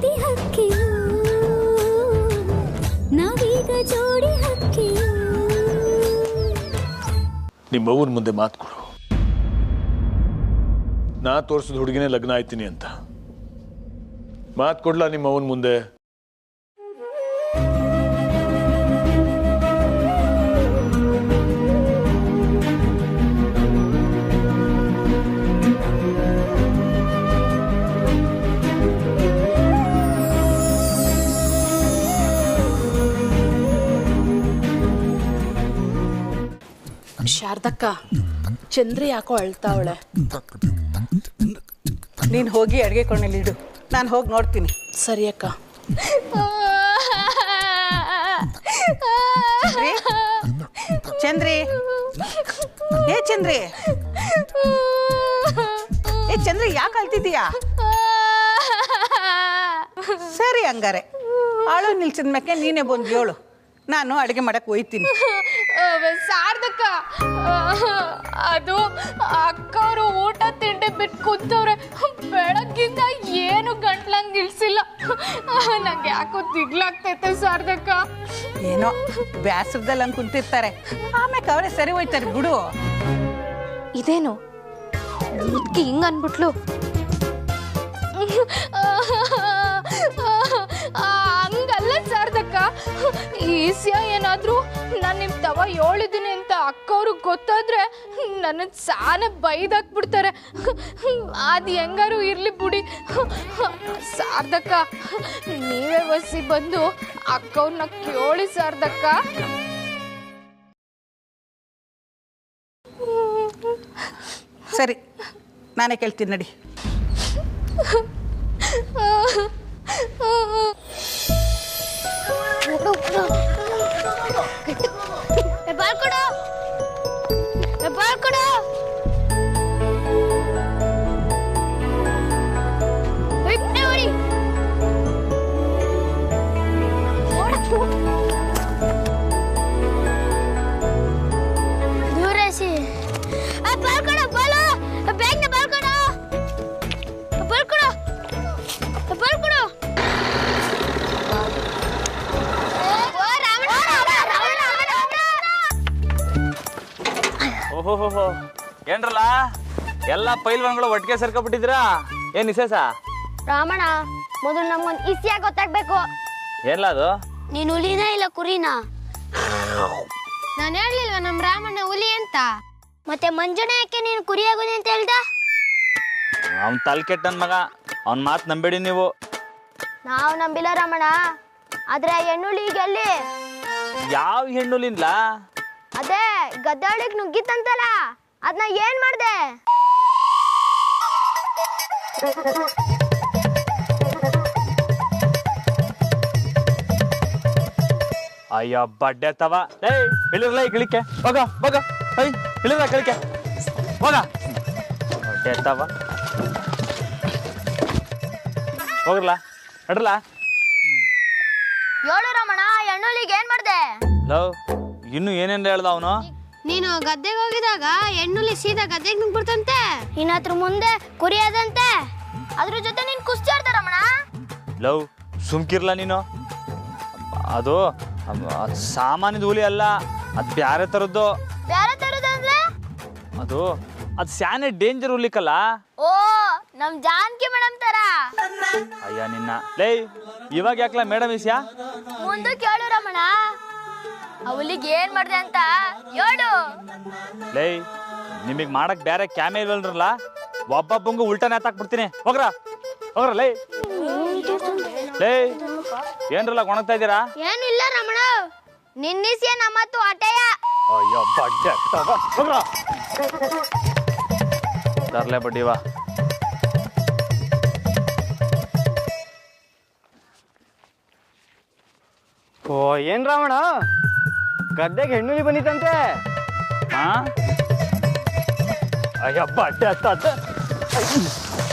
ಪ್ರೀತಿ ಹಕ್ಕಿಯು ನಾವೀಗ ಜೋಡಿ ಹಕ್ಕಿಯು. ನಿಮ್ಮವ್ವನ ಮುಂದೆ ಮಾತು ಕೊಡು, ನಾ ತೋರಿಸಿದ ಹುಡುಗಿನೇ ಲಗ್ನ ಆಯ್ತೀನಿ ಅಂತ. ಮಾತು ಕೊಡ್ಲಾ ನಿಮ್ಮವ್ವನ ಮುಂದೆ? ಶಾರದಕ್ಕ, ಚಂದ್ರಿ ಯಾಕೋ ಅಳ್ತಾವಳೆ. ನೀನು ಹೋಗಿ ಅಡುಗೆ ಕೊಂಡಲ್ಲಿ ಇಡು, ನಾನು ಹೋಗಿ ನೋಡ್ತೀನಿ. ಸರಿ ಅಕ್ಕ. ಚಂದ್ರಿ, ಏ ಚಂದ್ರಿ, ಏ ಚಂದ್ರಿ, ಯಾಕೆ ಅಳ್ತಿದ್ದೀಯಾ? ಸರಿ ಹಂಗಾರೆ ಆಳು ನಿಲ್ಸಿದ ಮ್ಯಾಕೆ ನೀನೇ ಬಂದು ಹೇಳು, ನಾನು ಅಡುಗೆ ಮಾಡಕ್ಕೆ ಹೋಯ್ತೀನಿ. ಶಾರದಕ್ಕ, ಅದು ಅಕ್ಕವರು ಊಟ ತಿಂಡಿ ಬಿಟ್ಟು ಕೂತವ್ರೆ. ಬೆಳಗ್ಗಿಂದ ಏನು ಗಂಟ್ಲಂಗೆ ಇಳಿಸಿಲ್ಲ. ನಂಗೆ ಯಾಕೋ ದಿಗ್ಲಾಗ್ತೈತೆ ಶಾರದಕ್ಕ. ಏನೋ ಬ್ಯಾಸರದಲ್ಲಿ ಹಂಗೆ ಕುಂತಿರ್ತಾರೆ, ಆಮ್ಯಾಕೆ ಅವರೇ ಸರಿ ಹೋಯ್ತಾರೆ ಬಿಡು. ಇದೇನು ಮುದ್ಕಿ ಹಿಂಗ ಅನ್ಬಿಟ್ಲು? ಹಂಗಲ್ಲ ಶಾರದಕ್ಕ, ಈಸಿಯ ಏನಾದ್ರು ನಾನು ನಿಮ್ಮ ತವ ಹೇಳಿದ್ದೀನಿ ಅಂತ ಅಕ್ಕವ್ರಿಗೆ ಗೊತ್ತಾದ್ರೆ ನನ್ನ ಸಾನೆ ಬೈದಾಕ್ಬಿಡ್ತಾರೆ. ಅದು ಹೆಂಗಾರು ಇರ್ಲಿ ಬಿಡಿ ಶಾರದಕ್ಕ, ನೀವೇ ಒಸಿ ಬಂದು ಅಕ್ಕವ್ರನ್ನ ಕೇಳಿ ಶಾರದಕ್ಕ. ಸರಿ, ನಾನೇ ಕೇಳ್ತೀನಿ ನಡಿ. ಓಹೋ, ಏನ್ರಲ್ಲ ಎಲ್ಲ ಪೈಲ್ವಾನ್ಗಳು ಒಟ್ಟಿಗೆ ಸೇರ್ಕೊಬಿಟ್ಟಿದ್ದೀರಾ? ಏನ್ ವಿಶೇಷ? ರಾಮಣ್ಣ, ಮೊದಲು ನಮ್ಗೊಂದು ಇಸಿಯಾಗಿ ಗೊತ್ತಾಗ್ಬೇಕು. ಏನ್ಲ ಅದು? ನೀನು ಹುಲಿನ ಇಲ್ಲ ಕುರಿನ? ನಾನು ಹೇಳಲಿಲ್ವ ನಮ್ಮ ರಾಮಣ್ಣ ಹುಲಿ ಅಂತ? ಮತ್ತೆ ಮಂಜುನ ಯಾಕೆ ನೀನು ಕುರಿ ಆಗೋದು ಅಂತ ಹೇಳ್ದ? ಅವ್ನ್ ತಲೆ ಕೆಟ್ಟ ನನ್ ಮಗ, ಅವ್ನ ಮಾತು ನಂಬೇಡಿ ನೀವು. ನಾವು ನಂಬಿಲ್ಲ ರಾಮಣ್ಣ, ಆದ್ರೆ ಹೆಣ್ಣುಳಿ ಈಗ ಎಲ್ಲಿ? ಯಾವ ಹೆಣ್ಣುಲಿನ್ಲ? ಅದೇ ಗದ್ದಾಳಿಗೆ ನುಗ್ಗಿತ್ತಂತಲ್ಲ, ಅದನ್ನ ಏನ್ ಮಾಡ್ದೆ? ಅಯ್ಯೋ ಬಡ್ಡೆ ತವ, ಇಳಿರ್ಲ ಗಿಳಿಕೆ, ಹೋಗ ಹೋಗ, ಇಳಿರ ಗಿಳಿಕೆ, ಹೋಗ ಬಡ್ಡೆ ತವ, ಹೋಗ್ರಲ್ಲ ನಡ್ರಲ್ಲ. ಹೇಳು ರಾಮಣ್ಣ, ಹೆಣ್ಣುಲಿಗೆ ಏನ್ ಮಾಡ್ದೆ? ಲವ್, ಇನ್ನು ಏನೇನ್ ಹೇಳ್ದ ಅವನು? ನೀನು ಗದ್ದೆಗೆ ಹೋಗಿದಾಗ ಹೆಣ್ಣುಲಿ ಸೀದಾ ಗದ್ದೆಗೆ ನುಗ್ಬಿಡ್ತಂತೆ, ಇನ್ನತ್ರ ಮುಂದೆ ಕುರಿ ಅದಂತೆ, ಅದ್ರ ಜೊತೆ ನೀನ್ ಕುಸ್ತಿ ಆಡ್ತಾರ ರಮಣ. ಲವ್, ಸುಮ್ಕಿರ್ಲ ನೀನು. ಅದು ಸಾಮಾನ್ಯದ ಹುಲಿ ಅಲ್ಲ, ಅದು ಬ್ಯಾರೆ ತರದ್ದು. ಬೇರೆ ತರದಂದ್ರೆ? ಅದು ಸ್ಯಾನೆ ಡೇಂಜರ್ ಹುಲಿಕಲ್ಲ. ಓ, ನಮ್ ಜಾನ್ಕಿ ಮೇಡಮ್ ತರ. ಅಯ್ಯ ನಿನ್ನ ಲೇ, ಇವಾಗ ಯಾಕಲ ಮೇಡಮ್ ವಿಷಯ? ಮುಂದಕ್ಕೆ ಹೇಳು ರಮಣ, ಅವಳಿಗೆ ಏನ್ ಮಾಡ್ದೆ ಅಂತ ಹೇಳು. ಲೇ, ನಿಮಗ್ ಮಾಡಕ್ ಬೇರೆ ಕ್ಯಾಮೆ ಇಲ್ವಲ್ರಲ್ಲ, ಒಬ್ಬೊಬ್ಬಂಗು ಉಲ್ಟಾ ನೇತಾಕ್ಬಿಡ್ತೀನಿ. ಹೋಗ್ರ ಹೋಗ್ರ. ಲೇ ಲೇ, ಏನ್ರಲ್ಲ ಕೊಣಗ್ತಾ ಇದ್ದೀರಾ? ಏನು ಇಲ್ಲ ರಮಣ, ನಿನ್ನಿಸಿಯ ನಮ್ಮತ್ತು ಆಟೆಯ. ಅಯ್ಯೋ ಬಡ್ಡೆ ಹೋಗ್ರ, ತರ್ಲೆ ಬಡ್ಡಿವಾ. ಓ, ಏನ್ ರಾಮಣ್ಣ, ಗದ್ದೆಗೆ ಹೆಣ್ಣುಲಿ ಬಂದಿತ್ತಂತೆ? ಹಾ, ಅಯ್ಯೋ ಬಡ್ಡೆ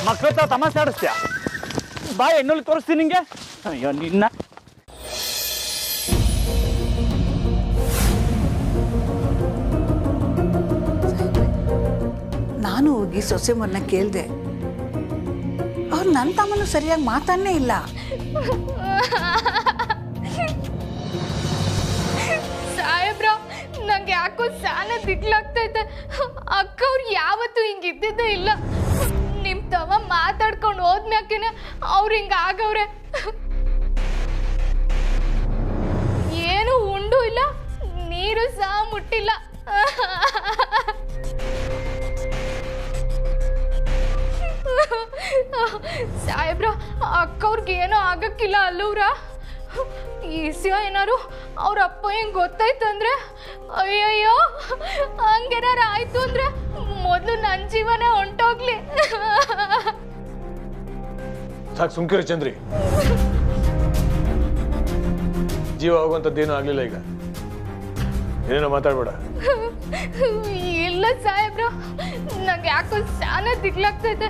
ಮಕ್ಳ ತಮಾಷೆ ಆಡಿಸ್ತೀಯ? ಬಾ, ಹೆಣ್ಣುಲಿ ತೋರಿಸ್ತೀನಿ ನಿಂಗೆ. ಅಯ್ಯೋ ನಿನ್ನ. ನಾನು ಹೋಗಿ ಸೊಸೆ ಮೊನ್ನ ಕೇಳಿದೆ, ಅವ್ರು ನನ್ನ ತಮ್ಮನು ಸರಿಯಾಗಿ ಮಾತಾಡನೇ ಇಲ್ಲ. ಸಾಹೇಬ್ರ ನಂಗೆ ಯಾಕೋ ಸಾನ ದಿಗ್ಲಾಗ್ತೈತೆ. ಅಕ್ಕ ಅವ್ರು ಯಾವತ್ತೂ ಹಿಂಗಿದ್ದಿದ್ದೇ ಇಲ್ಲ. ನಿಮ್ ತವ ಮಾತಾಡ್ಕೊಂಡು ಹೋದ್ಮ್ಯಾಕೆನೆ ಅವ್ರು ಹಿಂಗ ಆಗವ್ರೆ. ಏನು ಉಂಡು ಇಲ್ಲ, ನೀರು ಸಹ ಮುಟ್ಟಿಲ್ಲ. ಸಾಹೇಬ್ರ ಅಕ್ಕವ್ರಿಗೆ ಏನೋ ಆಗಕ್ಕಿಲ್ಲ ಅಲ್ಲವ್ರ? ಈಸ್ಯ ಏನಾರು ಅವ್ರ ಅಪ್ಪ ಹೆಂಗ್ ಗೊತ್ತಾಯ್ತಂದ್ರೆ, ಅಯ್ಯಯ್ಯೋ ಹಂಗೇನಾರ ಆಯ್ತು ಅಂದ್ರೆ ಮೊದಲು ನನ್ನ ಜೀವನ ಹೊಂಟೋಗ್ಲಿ. ಸಾಕು ಸುಮ್ಕಿರಿ ಚಂದ್ರಿ. ಜೀವ ಹೋಗುವಂಥದ್ದೇನೂ ಆಗ್ಲಿಲ್ಲ. ಈಗ ಏನೇನೋ ಮಾತಾಡ್ಬೇಡ. ಇಲ್ಲ ಸಾಹೇಬ್ರ, ನಂಗೆ ಯಾಕೋ ಸಾನ ದಿಗ್ಲಾಗ್ತೈತೆ.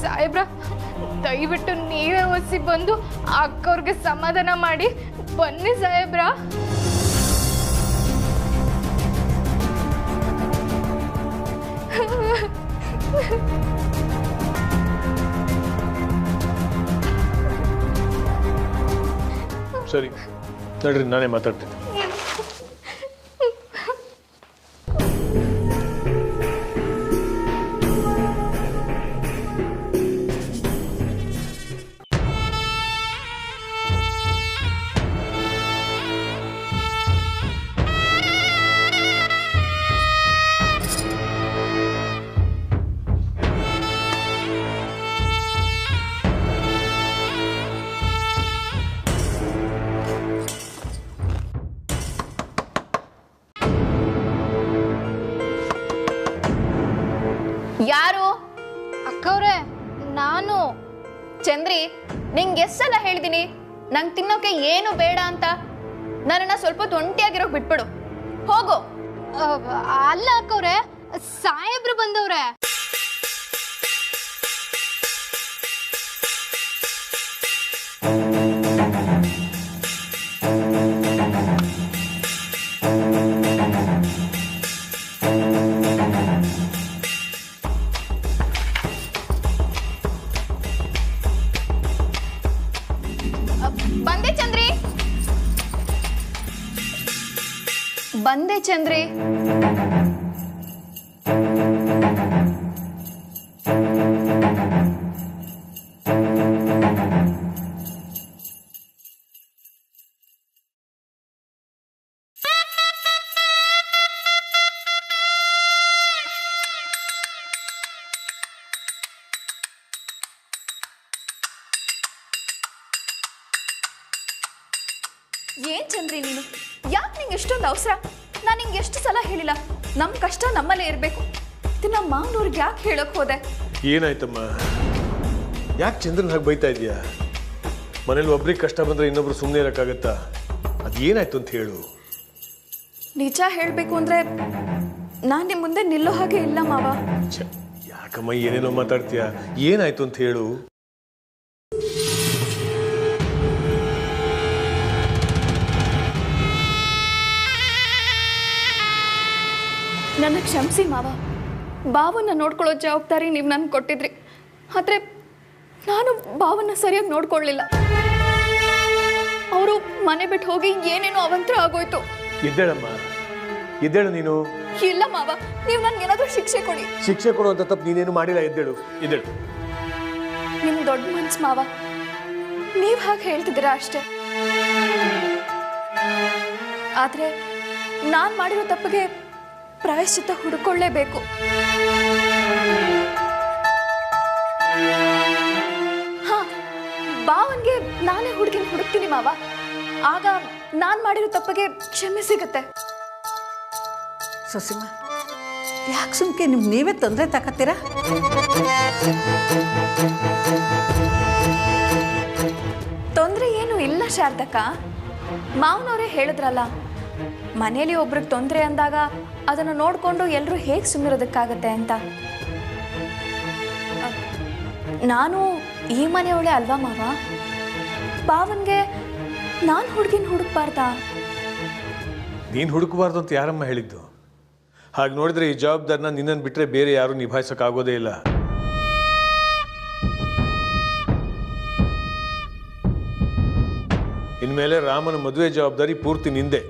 ಸಾಹೇಬ್ರ ದಯವಿಟ್ಟು ನೀವೇ ಒಸಿ ಬಂದು ಅಕ್ಕವ್ರಿಗೆ ಸಮಾಧಾನ ಮಾಡಿ ಬನ್ನಿ ಸಾಹೇಬ್ರ. ಸರಿ ನಡ್ರಿ, ನಾನೇ ಮಾತಾಡ್ತೀನಿ. ಯಾರು? ಅಕ್ಕವ್ರೆ ನಾನು. ಚಂದ್ರಿ, ನಿಂಗೆ ಎಷ್ಟು ಸಲ ಹೇಳಿದೀನಿ ನಂಗೆ ತಿನ್ನೋಕೆ ಏನು ಬೇಡ ಅಂತ. ನನ್ನನ್ನ ಸ್ವಲ್ಪ ಒಂಟಿಯಾಗಿರೋಕ್ ಬಿಟ್ಬಿಡು, ಹೋಗು. ಅಲ್ಲ ಅಕ್ಕವ್ರೆ, ಸಾಹೇಬ್ರು ಬಂದವ್ರೆ. ಬಂದೆ ಚಂದ್ರಿ, ಬಂದೆ ಚಂದ್ರಿ. ಏನ್ ಚಂದ್ರಿ ನೀನು, ಯಾಕೆ ನಿಂಗೆ ಎಷ್ಟೊಂದು ಅವಸರ? ನಾನು ನಿಂಗೆ ಎಷ್ಟು ಸಲ ಹೇಳಿಲ್ಲ ನಮ್ಮ ಕಷ್ಟ ನಮ್ಮಲ್ಲೇ ಇರಬೇಕು. ನಮ್ಮ ಮಾವನವ್ರಿಗೆ ಯಾಕೆ ಹೇಳಕ್ ಹೋದೆ? ಏನಾಯ್ತಮ್ಮ? ಯಾಕೆ ಚಂದ್ರನ್ ಹಾಗೆ ಬೈತಾ ಇದೀಯಾ? ಮನೇಲಿ ಒಬ್ರಿಗೆ ಕಷ್ಟ ಬಂದ್ರೆ ಇನ್ನೊಬ್ರು ಸುಮ್ಮನೆ ಇರೋಕ್ಕಾಗತ್ತಾ? ಅದೇನಾಯ್ತು ಅಂತ ಹೇಳು. ನಿಜ ಹೇಳಬೇಕು ಅಂದ್ರೆ ನಾನು ನಿಮ್ಮ ಮುಂದೆ ನಿಲ್ಲೋ ಹಾಗೆ ಇಲ್ಲ ಮಾವ. ಯಾಕಮ್ಮ ಏನೇನೋ ಮಾತಾಡ್ತೀಯ? ಏನಾಯ್ತು ಅಂತ ಹೇಳು. ನನ್ನ ಕ್ಷಮಿಸಿ ಮಾವ. ಬಾವನ್ನ ನೋಡ್ಕೊಳ್ಳೋ ಜವಾಬ್ದಾರಿ ನೀವು ನನ್ಗೆ ಕೊಟ್ಟಿದ್ರಿ, ಆದರೆ ನಾನು ಬಾವನ್ನ ಸರಿಯಾಗಿ ನೋಡ್ಕೊಳ್ಳಿಲ್ಲ. ಅವರು ಮನೆ ಬಿಟ್ಟು ಹೋಗಿ ಏನೇನೋ ಅವಂತರ ಆಗೋಯ್ತು. ಇದ್ದೇಳಮ್ಮ, ಇದ್ದೇಳು ನೀನು. ಇಲ್ಲ ಮಾವ, ನೀವು ನನ್ಗೇನಾದ್ರೂ ಶಿಕ್ಷೆ ಕೊಡಿ. ಶಿಕ್ಷೆ ಕೊಡುವಂತ ತಪ್ಪು ನೀನೇನು ಮಾಡಿಲ್ಲ. ಎದ್ದೇಳು, ಎದ್ದೇಳು. ನಿಮ್ ದೊಡ್ಡ ಮನ್ಸು ಮಾವ, ನೀವ್ ಹಾಗೆ ಹೇಳ್ತಿದ್ದೀರಾ ಅಷ್ಟೇ. ಆದ್ರೆ ನಾನ್ ಮಾಡಿರೋ ತಪ್ಪಿಗೆ ಪ್ರಾಯಶ್ಚಿತ್ತ ಹುಡುಕೊಳ್ಳೇಬೇಕು. ಹಾ, ಬಾವನ್ಗೆ ನಾನೇ ಹುಡುಕ್ತೀನಿ ಮಾವ. ಆಗ ನಾನ್ ಮಾಡಿರೋ ತಪ್ಪಿಗೆ ಕ್ಷಮೆ ಸಿಗುತ್ತೆ. ಸೊಸಿಮ, ಯಾಕೆ ಸುಮ್ಕೆ ನೀವೇ ತೊಂದರೆ ತಕತ್ತೀರಾ? ತೊಂದರೆ ಏನು ಇಲ್ಲ ಶಾರದಕ್ಕ. ಮಾವನವರೇ ಹೇಳಿದ್ರಲ್ಲ, ಮನೇಲಿ ಒಬ್ರಿಗೆ ತೊಂದರೆ ಅಂದಾಗ ಅದನ್ನು ನೋಡಿಕೊಂಡು ಎಲ್ಲರೂ ಹೇಗೆ ಸುಮ್ಮನಿರೋದಕ್ಕಾಗತ್ತೆ ಅಂತ. ನಾನು ಈ ಮನೆಯವಳೆ ಅಲ್ವಾ ಮಾವ? ಬಾವನ್ಗೆ ನಾನು ಹುಡುಕ್ಬಾರ್ದಾ? ನೀನು ಹುಡುಕಬಾರ್ದು ಅಂತ ಯಾರಮ್ಮ ಹೇಳಿದ್ದು? ಹಾಗೆ ನೋಡಿದ್ರೆ ಈ ಜವಾಬ್ದಾರಿನ ನಿನ್ನನ್ನು ಬಿಟ್ಟರೆ ಬೇರೆ ಯಾರು ನಿಭಾಯಿಸೋಕ್ಕಾಗೋದೇ ಇಲ್ಲ. ಇನ್ಮೇಲೆ ರಾಮನ ಮದುವೆ ಜವಾಬ್ದಾರಿ ಪೂರ್ತಿ ನಿಂದೆ.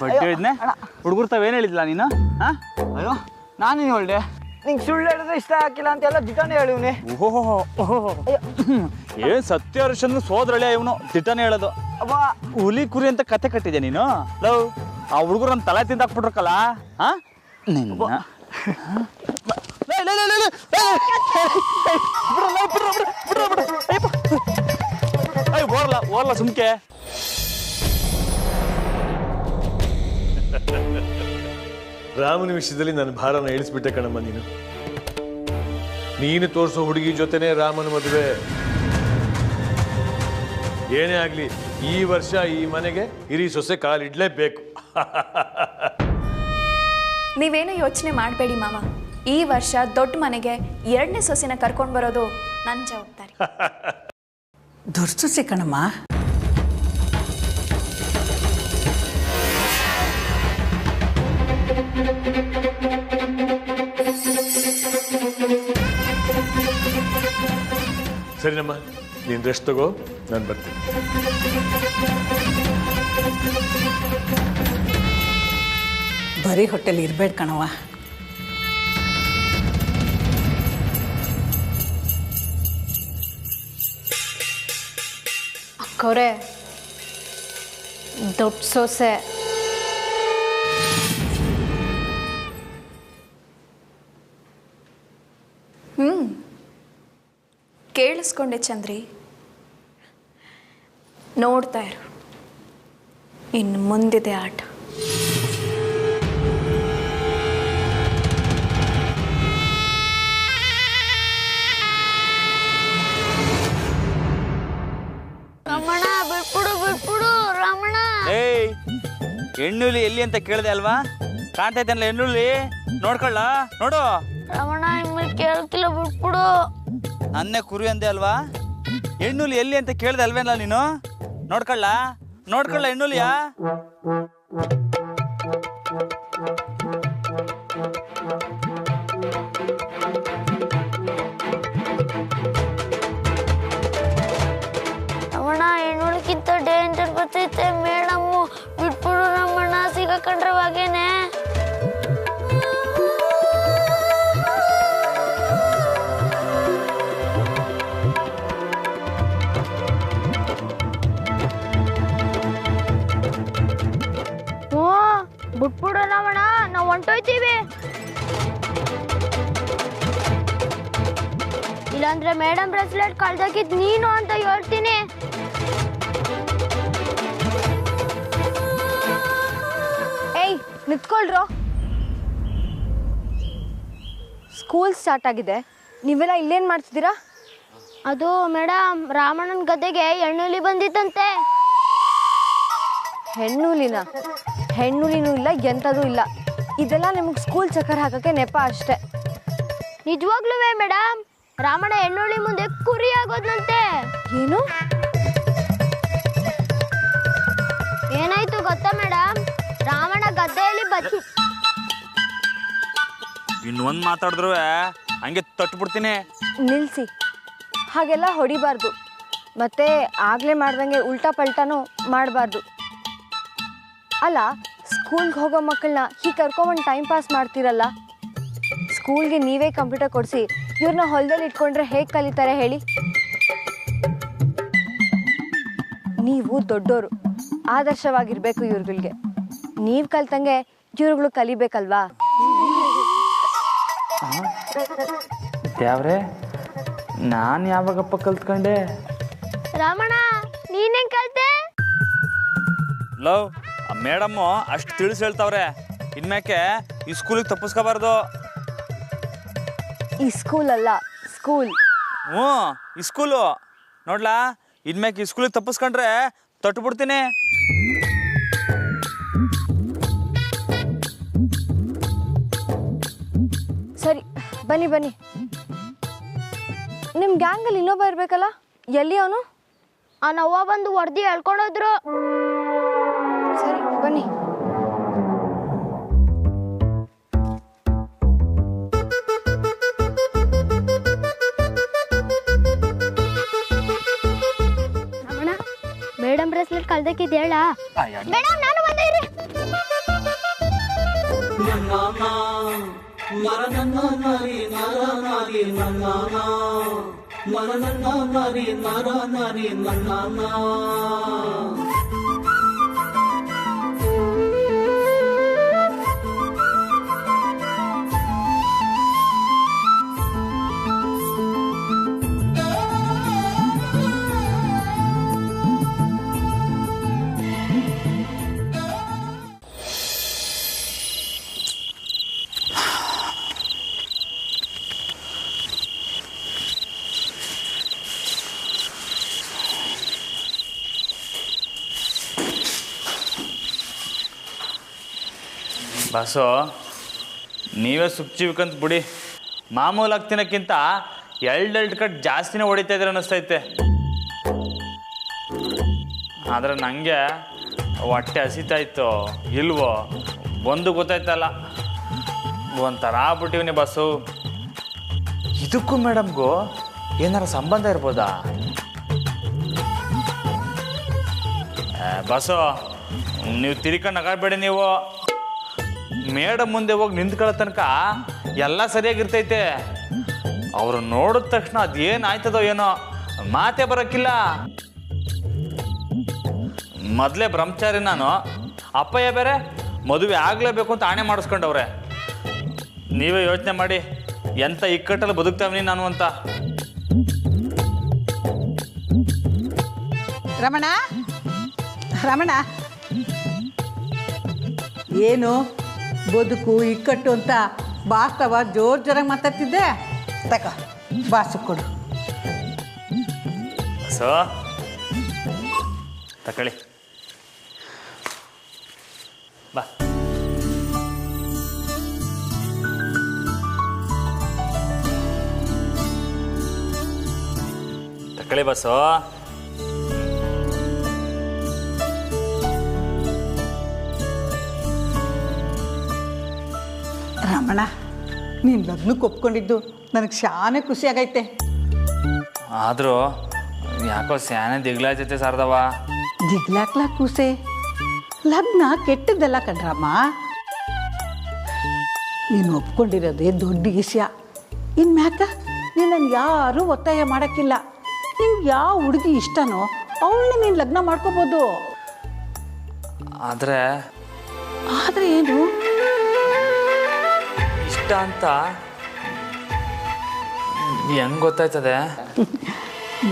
ಬಡ್ಡಿ ಹೇಳಿದ್ನೆ ಹುಡುಗರು ತಾವೇನು ಹೇಳಿದ್ಲ ನೀನು? ಅಯ್ಯೋ ನಾನೇನು ಹೇಳ್ದೆ? ನಿಂಗೆ ಸುಳ್ಳು ಹೇಳಿದ್ರೆ ಇಷ್ಟ ಹಾಕಿಲ್ಲ ಅಂತೆಲ್ಲ ದಿಟಾನೆ ಹೇಳಿವ್ನಿ. ಓಹೋ ಏನ್ ಸತ್ಯ ಹರಿಶ್ಚಂದ್ರ ಸೋದರಳೆ ಇವನು ದಿಟಾನೆ ಹೇಳೋದು. ಹುಲಿ ಕುರಿ ಅಂತ ಕತೆ ಕಟ್ಟಿದ್ಯಾ ನೀನು? ಲವ್ ಆ ಹುಡುಗರು ನನ್ನ ತಲೆ ತಿಂದಾಕ್ಬಿಟ್ರಕ್ಕಲ್ಲ. ಓರ್ಲ ಸುಮ್ಕೆ. ರಾಮನ ವಿಷಯದಲ್ಲಿ ನನ್ನ ಭಾರನ ಇಳಿಸ್ಬಿಟ್ಟೆ ಕಣಮ್ಮ. ನೀನು ತೋರಿಸೋ ಹುಡುಗಿ ಜೊತೆನೆ ರಾಮನ ಮದುವೆ. ಏನೇ ಆಗ್ಲಿ ಈ ವರ್ಷ ಈ ಮನೆಗೆ ಹಿರಿ ಸೊಸೆ ಕಾಲಿಡ್ಲೇಬೇಕು. ನೀವೇನೋ ಯೋಚನೆ ಮಾಡಬೇಡಿ ಮಾಮ. ಈ ವರ್ಷ ದೊಡ್ಡ ಮನೆಗೆ 2ನೇ ಸೊಸೆನ ಕರ್ಕೊಂಡು ಬರೋದು ನನ್ನ ಜವಾಬ್ದಾರಿ. ದೊಡ್ಡ ಕಣಮ್ಮ. ಸರಿನಮ್ಮ, ನೀನು ರೆಸ್ಟ್ ತಗೋ, ನಾನು ಬರ್ತೀನಿ. ಬರೀ ಹೊಟ್ಟೆಲಿ ಇರ್ಬೇಡ ಕಣವ. ಅಕ್ಕವ್ರೆ, ದೊಡ್ಡ ಸೊಸೆ ಕೇಳಿಸ್ಕೊಂಡೆ ಚಂದ್ರಿ. ನೋಡ್ತಾ ಇರು, ಇನ್ನು ಮುಂದಿದೆ ಆಟ. ರಮಣ ಬಿಟ್ಬಿಡು ರಮಣ. ಏಯ್, ಹೆಣ್ಣುಲಿ ಎಲ್ಲಿ ಅಂತ ಕೇಳಿದೆ ಅಲ್ವಾ? ಕಾಣ್ತೈತಲ್ಲ ಹೆಣ್ಣುಲಿ, ನೋಡ್ಕೊಳ್ಳ ನೋಡು. ರಮಣ ಇನ್ಮೇಲೆ ಕೇಳ್ತಿಲ್ಲ, ಬಿಟ್ಬಿಡು. ನನ್ನೇ ಕುರಿ ಅಂದೆ ಅಲ್ವಾ? ಹೆಣ್ಣುಲಿ ಎಲ್ಲಿ ಅಂತ ಕೇಳಿದೆ ಅಲ್ವೇನಲ್ಲ ನೀನು? ನೋಡ್ಕೊಳ್ಳ ಹೆಣ್ಣುಲಿಯಾ? ರಮಣ, ಹೆಣ್ಣುಳಿಗಿಂತ ಡೇಂಜರ್ ಬರ್ತೈತೆ. ಮೇಡಮ್ಮು ಬಿಟ್ಬಿಡು ರಮಣ, ಸಿಗಕೊಂಡ್ರೆ ಹಾಗೇನೆ. ಬಿಟ್ಬಿಡು ರಮಣ, ನಾವು ಹೊಂಟೋಯ್ತೀವಿ. ಇಲ್ಲಾಂದ್ರೆ ಮೇಡಮ್ ಬ್ರೆಸ್ಲೆಟ್ ಕಳ್ದಾಕಿದ್ ನೀನು ಅಂತ ಹೇಳ್ತೀನಿ. ಏಯ್ ನಿಂತ್ಕೊಳ್ರೋ, ಸ್ಕೂಲ್ ಸ್ಟಾರ್ಟ್ ಆಗಿದೆ, ನೀವೆಲ್ಲ ಇಲ್ಲೇನು ಮಾಡ್ತಿದ್ದೀರಾ? ಅದು ಮೇಡಮ್, ರಾಮಣ್ಣನ ಗದ್ದೆಗೆ ಹೆಣ್ಣುಲಿ ಬಂದಿತ್ತಂತೆ. ಹೆಣ್ಣುಲಿನೂ ಇಲ್ಲ, ಎಂಥದೂ ಇಲ್ಲ. ಇದೆಲ್ಲ ನಿಮಗೆ ಸ್ಕೂಲ್ ಚಕ್ಕರ್ ಹಾಕೋಕ್ಕೆ ನೆಪ ಅಷ್ಟೇ. ನಿಜವಾಗ್ಲೂ ಮೇಡಮ್, ರಾಮಣ್ಣ ಹೆಣ್ಣುಳಿ ಮುಂದೆ ಕುರಿ ಆಗೋದ್ನಂತೆ. ಏನು? ಏನಾಯ್ತು ಗೊತ್ತಾ ಮೇಡಮ್? ರಾಮಣ್ಣ ಗದ್ದೆಯಲ್ಲಿ ಇನ್ನೊಂದು ಮಾತಾಡಿದ್ರು ಹಂಗೆ ತಟ್ಬಿಡ್ತೀನಿ. ನಿಲ್ಲಿಸಿ, ಹಾಗೆಲ್ಲ ಹೊಡಿಬಾರ್ದು. ಮತ್ತೆ ಆಗಲೇ ಮಾಡ್ದಂಗೆ ಉಲ್ಟಾ ಪಲ್ಟಾನೂ ಮಾಡಬಾರ್ದು. ಅಲ್ಲ, ಸ್ಕೂಲ್ಗೆ ಹೋಗೋ ಮಕ್ಕಳನ್ನ ಹೀಗೆ ಕರ್ಕೊಂಬಂದು ಟೈಮ್ ಪಾಸ್ ಮಾಡ್ತೀರಲ್ಲ. ಸ್ಕೂಲ್ಗೆ ನೀವೇ ಕಂಪ್ಯೂಟರ್ ಕೊಡಿಸಿ ಇವ್ರನ್ನ ಹೊಲದಲ್ಲಿ ಇಟ್ಕೊಂಡ್ರೆ ಹೇಗೆ ಕಲಿತಾರೆ ಹೇಳಿ? ನೀವು ದೊಡ್ಡೋರು, ಆದರ್ಶವಾಗಿರ್ಬೇಕು ಇವ್ರುಗಳಿಗೆ. ನೀವು ಕಲ್ತಂಗೆ ಇವ್ರುಗಳು ಕಲಿಬೇಕಲ್ವಾ? ಯಾವ್ರೆ, ನಾನು ಯಾವಾಗಪ್ಪ ಕಲ್ತ್ಕೊಂಡೆ? ರಾಮಣ್ಣ, ನೀನೇನ್ ಕಲ್ತೆ? ಲವ್, ಆ ಮೇಡಮ್ಮು ಅಷ್ಟು ತಿಳಿಸಿ ಹೇಳ್ತಾವ್ರೆ, ಇನ್ಮ್ಯಾಕೆ ಈ ಸ್ಕೂಲಿಗೆ ತಪ್ಪಿಸ್ಕೋಬಾರ್ದು. ಈ ಸ್ಕೂಲ್ ಅಲ್ಲ, ಸ್ಕೂಲ್. ಹ್ಞೂ, ಈ ಸ್ಕೂಲು ನೋಡ್ಲಾ, ಇನ್ಮ್ಯಾಕೆ ಈ ಸ್ಕೂಲಿಗೆ ತಪ್ಪಿಸ್ಕೊಂಡ್ರೆ ತಟ್ಬಿಡ್ತೀನಿ. ಬನ್ನಿ ಬನ್ನಿ. ನಿಮ್ಮ ಗ್ಯಾಂಗಲ್ಲಿ ಇನ್ನೊಬ್ಬ ಇರಬೇಕಲ್ಲ, ಎಲ್ಲಿ ಅವನು? ಆ ನವ್ವ ಬಂದು ಹೊಡೆದು ಹೇಳ್ಕೊಂಡೋದ್ರು. ಸರಿ ಬನ್ನಿ. ರಮಣ, ಮೇಡಮ್ ಬ್ರೇಸ್ಲೆಟ್ ಕಳ್ದಕ್ಕಿದ್ ಹೇಳ. ಮೇಡಮ್ ನಾನು ಬಂದೆ ಇರಿ. ಬಸ್ಸು ನೀವೇ ಸುಚ್ಚಿಬೇಕಂತ ಬಿಡಿ. ಮಾಮೂಲು ಆಗ್ತಿನಕ್ಕಿಂತ ಎರಡು ಕಟ್ ಜಾಸ್ತಿನೇ ಹೊಡಿತಾ ಇದ್ರೆ ಅನ್ನಿಸ್ತೈತೆ. ಆದರೆ ನನಗೆ ಹೊಟ್ಟೆ ಹಸಿತಾಯ್ತು ಇಲ್ವೋ ಒಂದು ಗೊತ್ತಾಯ್ತಲ್ಲ, ಒಂಥರ ಆಗ್ಬಿಟ್ಟಿವ್ನಿ ಬಸ್ಸು. ಇದಕ್ಕೂ ಮೇಡಮ್ಗೂ ಏನಾರ ಸಂಬಂಧ ಇರ್ಬೋದಾ? ಬಸ್ಸು ನೀವು ತಿರ್ಕೊಂಡು ನಗಾಡಬೇಡಿ. ನೀವು ಮೇಡಮ್ ಮುಂದೆ ಹೋಗಿ ನಿಂತ್ಕೊಳ್ಳೋ ತನಕ ಎಲ್ಲ ಸರಿಯಾಗಿರ್ತೈತೆ. ಅವರು ನೋಡಿದ ತಕ್ಷಣ ಅದೇನು ಆಯ್ತದೋ ಏನೋ ಮಾತೇ ಬರೋಕ್ಕಿಲ್ಲ. ಮೊದಲೇ ಬ್ರಹ್ಮಚಾರಿ ನಾನು, ಅಪ್ಪಯ್ಯ ಬೇರೆ ಮದುವೆ ಆಗಲೇಬೇಕು ಅಂತ ಆಣೆ ಮಾಡಿಸ್ಕೊಂಡವ್ರೆ. ನೀವೇ ಯೋಚನೆ ಮಾಡಿ ಎಂಥ ಇಕ್ಕಟ್ಟಲ್ಲಿ ಬದುಕ್ತಾವನಿ ನಾನು ಅಂತ. ರಮಣ, ರಮಣ, ಏನು ಬದುಕು ಇಕ್ಕಟ್ಟು ಅಂತ ಬಾಸ್ತವ ಜೋರಾಗಿ ಮಾತಾಡ್ತಿದ್ದೆ. ತಕ ಬಾಸು ಕೊಡು. ಸೊ ತಕೊಳ್ಳಿ ಬಾ. ತಕೊಳ್ಳಿ ಬಸ್ಸು. ರಮಣ, ನೀನು ಲಗ್ನಕ್ಕೆ ಒಪ್ಕೊಂಡಿದ್ದು ನನಗೆ ಶಾನೆ ಖುಷಿ ಆಗೈತೆ. ಆದರೂ ಯಾಕೋ ಸ್ಯಾನೆ ದಿಗ್ಲಾಯ್ತೈತೆ ಸಾರ್ದವ. ದಿಗ್ಲಾಕ್ಲ ಕೂಸೆ, ಲಗ್ನ ಕೆಟ್ಟದ್ದಲ್ಲ ಕಣ್ರಮ್ಮ. ನೀನು ಒಪ್ಕೊಂಡಿರೋದೇ ದೊಡ್ಡ ವಿಷಯ. ಇನ್ಮ್ಯಾಕ ನಿನ್ನನ್ನು ಯಾರೂ ಒತ್ತಾಯ ಮಾಡೋಕ್ಕಿಲ್ಲ. ನಿಂಗೆ ಯಾವ ಹುಡುಗಿ ಇಷ್ಟನೋ ಅವಳನ್ನ ನೀನು ಲಗ್ನ ಮಾಡ್ಕೋಬೋದು. ಆದರೆ ಏನು ಇಷ್ಟ ಅಂತ ಹೆಂಗೆ ಗೊತ್ತಾಯ್ತದೆ?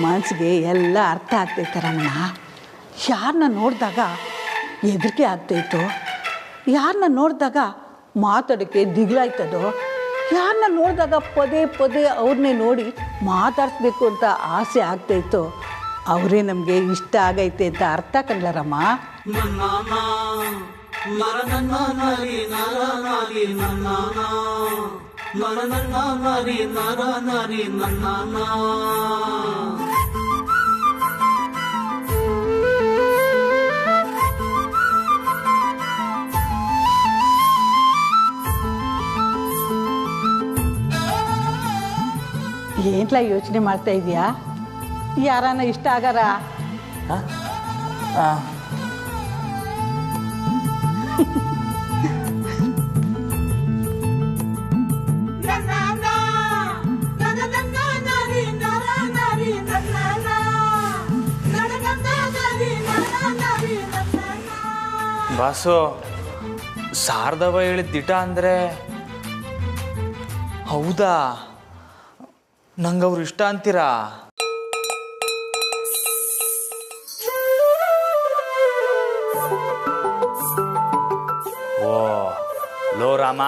ಮನಸ್ಸಿಗೆ ಎಲ್ಲ ಅರ್ಥ ಆಗ್ತೈತೆ ರಮಣ. ಯಾರನ್ನ ನೋಡಿದಾಗ ಹೆದರಿಕೆ ಆಗ್ತೈತೋ, ಯಾರನ್ನ ನೋಡಿದಾಗ ಮಾತಾಡೋಕ್ಕೆ ದಿಗ್ಲಾಯ್ತದೋ, ಯಾರನ್ನ ನೋಡಿದಾಗ ಪದೇ ಪದೇ ಅವ್ರನ್ನೇ ನೋಡಿ ಮಾತಾಡಿಸ್ಬೇಕು ಅಂತ ಆಸೆ ಆಗ್ತೈತೋ ಅವರೇ ನಮಗೆ ಇಷ್ಟ ಆಗೈತೆ ಅಂತ ಅರ್ಥ ಕಂಡ್ಲಾರಮ್ಮ. ಏನ್ಲ ಯೋಚನೆ ಮಾಡ್ತಾ ಇದೀಯಾ? ಯಾರನ್ನ ಇಷ್ಟ ಆಗಾರ? ಬಾಸು, ಶಾರದವ ಹೇಳಿದ ದಿಟ ಅಂದರೆ ಹೌದಾ? ನಂಗವ್ರು ಇಷ್ಟ ಅಂತೀರಾ? ಓ ಲೋ ರಾಮ,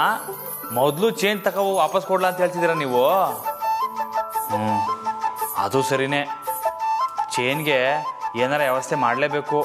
ಮೊದಲು ಚೇಂಜ್ ತಗೋ ವಾಪಸ್ ಕೊಡ್ಲಾ ಅಂತ ಹೇಳ್ತಿದ್ದೀರಾ ನೀವು? ಅದು ಸರಿನೇ, ಚೇನ್ಗೆ ಏನಾರ ವ್ಯವಸ್ಥೆ ಮಾಡಲೇಬೇಕು.